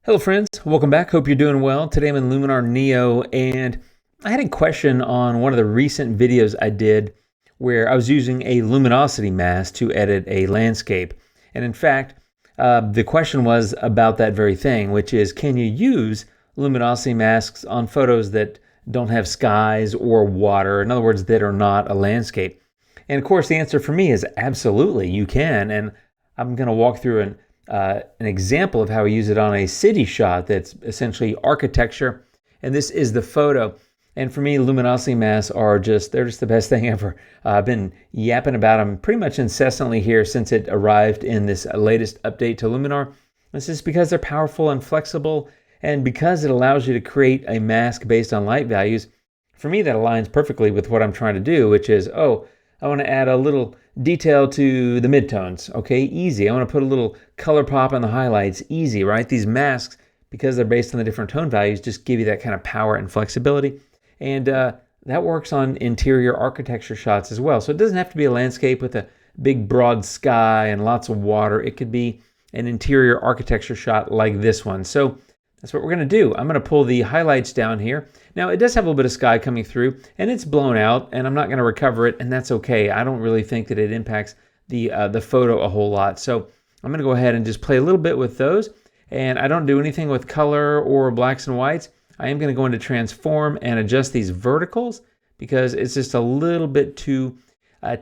Hello friends, welcome back. Hope you're doing well. Today I'm in Luminar Neo and I had a question on one of the recent videos I did where I was using a luminosity mask to edit a landscape. And in fact, the question was about that very thing, which is, can you use luminosity masks on photos that don't have skies or water? In other words, that are not a landscape. And of course, the answer for me is absolutely, you can. And I'm going to walk through an example of how we use it on a city shot that's essentially architecture. And this is the photo. And for me, luminosity masks they're just the best thing ever. I've been yapping about them pretty much incessantly here since it arrived in this latest update to Luminar. This is because they're powerful and flexible, and because it allows you to create a mask based on light values. For me, that aligns perfectly with what I'm trying to do, which is, I want to add a little detail to the midtones. Okay, easy. I want to put a little color pop on the highlights. Easy, right? These masks, because they're based on the different tone values, just give you that kind of power and flexibility. And that works on interior architecture shots as well. So it doesn't have to be a landscape with a big broad sky and lots of water. It could be an interior architecture shot like this one. So that's what we're going to do. I'm going to pull the highlights down here. Now, it does have a little bit of sky coming through, and it's blown out, and I'm not going to recover it, and that's okay. I don't really think that it impacts the photo a whole lot. So I'm going to go ahead and just play a little bit with those, and I don't do anything with color or blacks and whites. I am going to go into transform and adjust these verticals because it's just a little bit too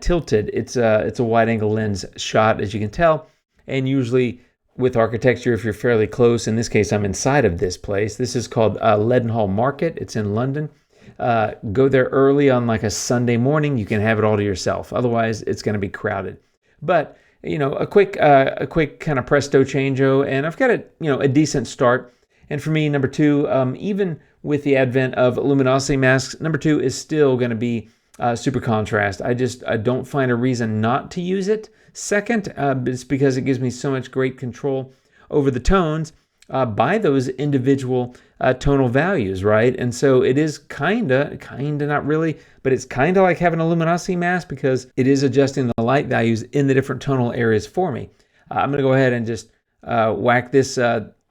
tilted. It's a wide angle lens shot, as you can tell, and usually with architecture, if you're fairly close, in this case, I'm inside of this place. This is called Leadenhall Market. It's in London. Go there early on like a Sunday morning. You can have it all to yourself. Otherwise, it's going to be crowded. But a quick kind of presto changeo, and I've got a decent start. And for me, number two, even with the advent of luminosity masks, number two is still going to be super contrast. I don't find a reason not to use it. Second, it's because it gives me so much great control over the tones by those individual tonal values, right? And so it is kinda, not really, but it's kinda like having a luminosity mask because it is adjusting the light values in the different tonal areas for me. I'm gonna go ahead and just whack this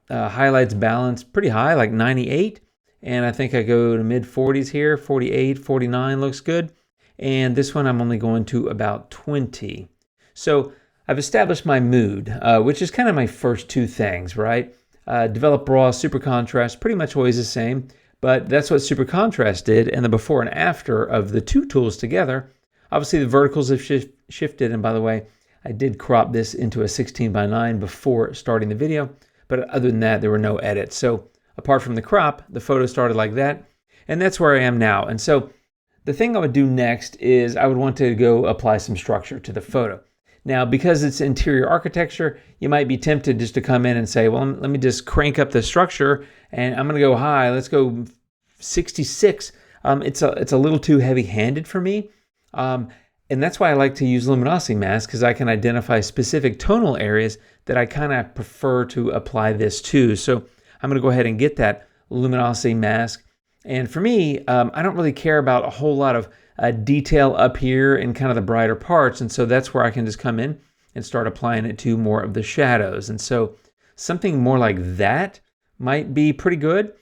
highlights balance pretty high, like 98. And I think I go to mid 40s here, 48, 49 looks good. And this one I'm only going to about 20. So I've established my mood, which is kind of my first two things, right? Develop raw, super contrast, pretty much always the same, but that's what super contrast did. And the before and after of the two tools together, obviously the verticals have shifted. And by the way, I did crop this into a 16:9 before starting the video, but other than that, there were no edits. So apart from the crop, the photo started like that, and that's where I am now. And so the thing I would do next is I would want to go apply some structure to the photo. Now, because it's interior architecture, you might be tempted just to come in and say, well, let me just crank up the structure, and I'm going to go high. Let's go 66. It's a little too heavy-handed for me, and that's why I like to use luminosity masks, because I can identify specific tonal areas that I kind of prefer to apply this to. So I'm going to go ahead and get that luminosity mask. And for me, I don't really care about a whole lot of detail up here in kind of the brighter parts. And so that's where I can just come in and start applying it to more of the shadows. And so something more like that might be pretty good.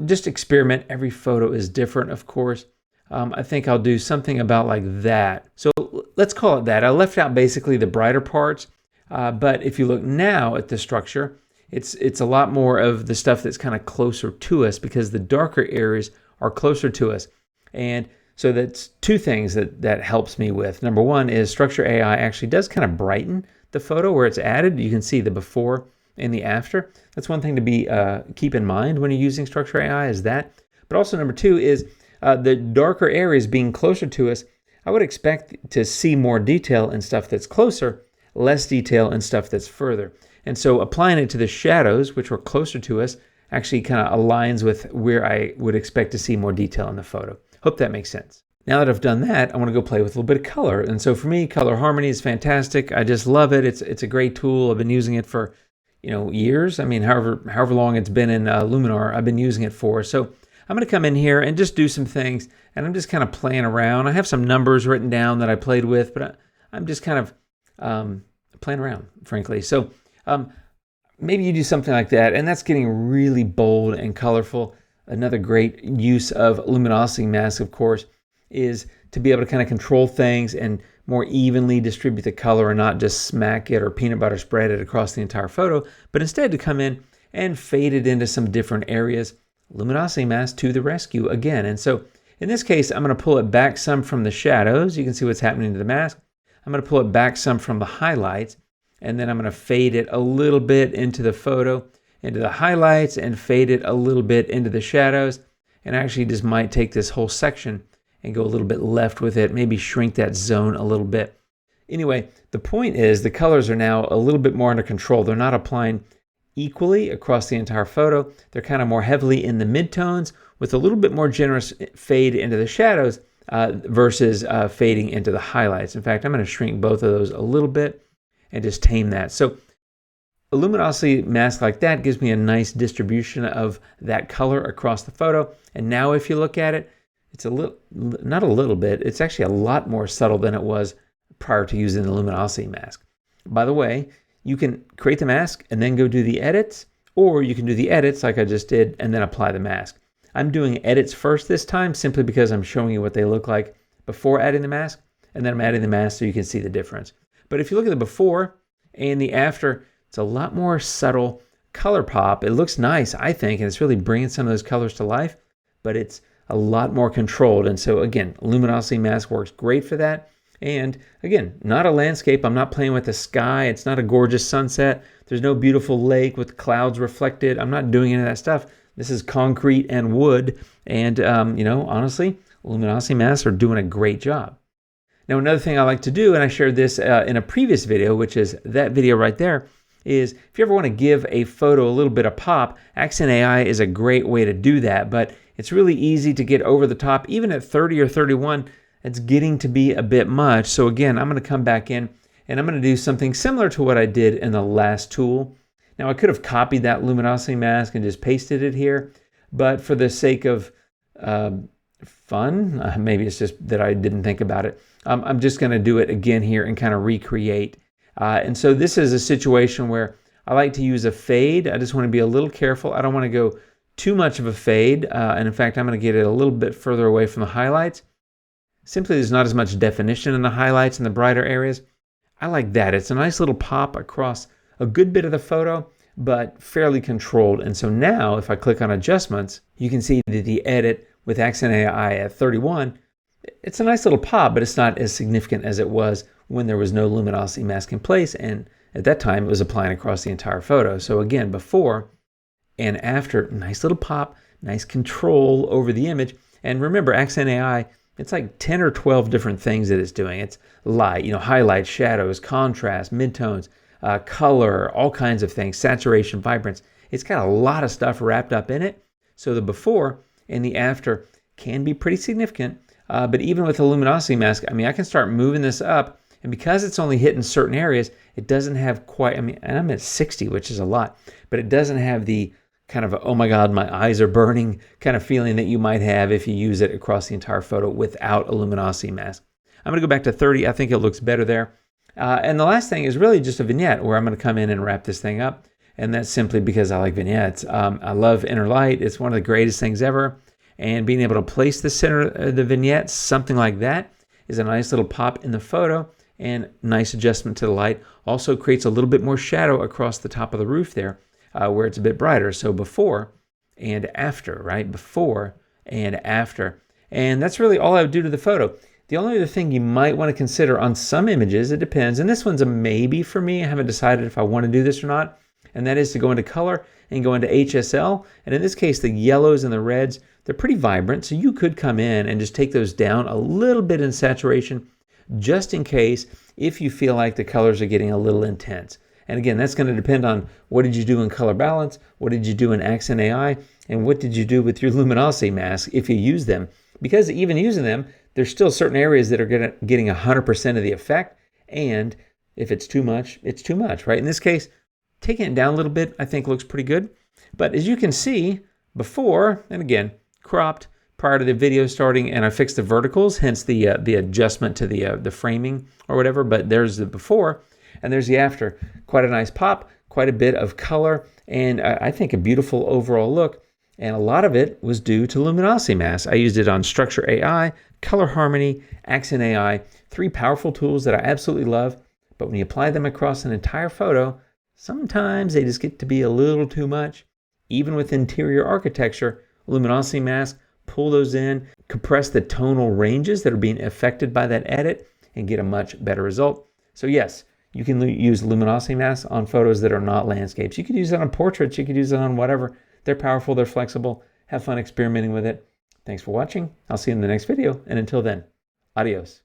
Just experiment. Every photo is different, of course. I think I'll do something about like that. So let's call it that. I left out basically the brighter parts. But if you look now at the structure, it's a lot more of the stuff that's kind of closer to us because the darker areas are closer to us. And so that's two things that helps me with. Number one is Structure AI actually does kind of brighten the photo where it's added. You can see the before and the after. That's one thing to keep in mind when you're using Structure AI is that. But also number two is the darker areas being closer to us. I would expect to see more detail in stuff that's closer, less detail in stuff that's further. And so applying it to the shadows, which were closer to us, actually kind of aligns with where I would expect to see more detail in the photo. Hope that makes sense. Now that I've done that, I want to go play with a little bit of color. And so for me, color harmony is fantastic. I just love it. It's a great tool. I've been using it for years. I mean, however long it's been in Luminar, I've been using it for. So I'm going to come in here and just do some things. And I'm just kind of playing around. I have some numbers written down that I played with, but I'm just kind of playing around, frankly. So maybe you do something like that, and that's getting really bold and colorful. Another great use of luminosity mask, of course, is to be able to kind of control things and more evenly distribute the color and not just smack it or peanut butter spread it across the entire photo, but instead to come in and fade it into some different areas. Luminosity mask to the rescue again. And so in this case, I'm going to pull it back some from the shadows. You can see what's happening to the mask. I'm going to pull it back some from the highlights, and then I'm going to fade it a little bit into the photo, into the highlights, and fade it a little bit into the shadows. And actually just might take this whole section and go a little bit left with it, maybe shrink that zone a little bit. Anyway, the point is the colors are now a little bit more under control. They're not applying equally across the entire photo. They're kind of more heavily in the midtones with a little bit more generous fade into the shadows versus fading into the highlights. In fact, I'm going to shrink both of those a little bit and just tame that. So a luminosity mask like that gives me a nice distribution of that color across the photo. And now if you look at it, it's a little, not a little bit, it's actually a lot more subtle than it was prior to using the luminosity mask. By the way, you can create the mask and then go do the edits, or you can do the edits like I just did and then apply the mask. I'm doing edits first this time simply because I'm showing you what they look like before adding the mask, and then I'm adding the mask so you can see the difference. But if you look at the before and the after, it's a lot more subtle color pop. It looks nice, I think, and it's really bringing some of those colors to life, but it's a lot more controlled. And so again, luminosity mask works great for that. And again, not a landscape. I'm not playing with the sky. It's not a gorgeous sunset. There's no beautiful lake with clouds reflected. I'm not doing any of that stuff. This is concrete and wood. And, honestly, luminosity masks are doing a great job. Now, another thing I like to do, and I shared this in a previous video, which is that video right there, is if you ever want to give a photo a little bit of pop, Accent AI is a great way to do that. But it's really easy to get over the top. Even at 30 or 31, it's getting to be a bit much. So again, I'm going to come back in and I'm going to do something similar to what I did in the last tool. Now, I could have copied that luminosity mask and just pasted it here, but for the sake of fun, maybe it's just that I didn't think about it, I'm just going to do it again here and kind of recreate. And so this is a situation where I like to use a fade. I just want to be a little careful. I don't want to go too much of a fade. And in fact, I'm going to get it a little bit further away from the highlights. Simply, there's not as much definition in the highlights and the brighter areas. I like that. It's a nice little pop across a good bit of the photo, but fairly controlled. And so now if I click on adjustments, you can see that the edit with Accent AI at 31, it's a nice little pop, but it's not as significant as it was when there was no luminosity mask in place. And at that time, it was applying across the entire photo. So again, before and after, nice little pop, nice control over the image. And remember, Accent AI, it's like 10 or 12 different things that it's doing. It's light, highlights, shadows, contrast, midtones, color, all kinds of things, saturation, vibrance. It's got a lot of stuff wrapped up in it. So the before and the after can be pretty significant. But even with the luminosity mask, I can start moving this up. And because it's only hitting certain areas, it doesn't have quite, and I'm at 60, which is a lot, but it doesn't have the kind of, oh my God, my eyes are burning kind of feeling that you might have if you use it across the entire photo without a luminosity mask. I'm going to go back to 30. I think it looks better there. And the last thing is really just a vignette where I'm going to come in and wrap this thing up. And that's simply because I like vignettes. I love inner light. It's one of the greatest things ever. And being able to place the center of the vignette, something like that, is a nice little pop in the photo and nice adjustment to the light. Also creates a little bit more shadow across the top of the roof there where it's a bit brighter. So before and after, right? Before and after. And that's really all I would do to the photo. The only other thing you might want to consider on some images, it depends, and this one's a maybe for me. I haven't decided if I want to do this or not, and that is to go into color and go into HSL. And in this case, the yellows and the reds, they're pretty vibrant, so you could come in and just take those down a little bit in saturation, just in case if you feel like the colors are getting a little intense. And again, that's going to depend on what did you do in color balance, what did you do in Accent AI, and what did you do with your luminosity mask if you use them. Because even using them, there's still certain areas that are getting 100% of the effect. And if it's too much, it's too much, right? In this case, taking it down a little bit, I think looks pretty good. But as you can see before, and again, cropped prior to the video starting, and I fixed the verticals, hence the adjustment to the framing or whatever. But there's the before and there's the after. Quite a nice pop, quite a bit of color, and I think a beautiful overall look. And a lot of it was due to Luminosity Mask. I used it on Structure AI, Color Harmony, Accent AI, 3 powerful tools that I absolutely love. But when you apply them across an entire photo, sometimes they just get to be a little too much. Even with interior architecture, Luminosity Mask, pull those in, compress the tonal ranges that are being affected by that edit, and get a much better result. So yes, you can use Luminosity Mask on photos that are not landscapes. You could use it on portraits, you could use it on whatever. They're powerful, they're flexible. Have fun experimenting with it. Thanks for watching. I'll see you in the next video, and until then, adios.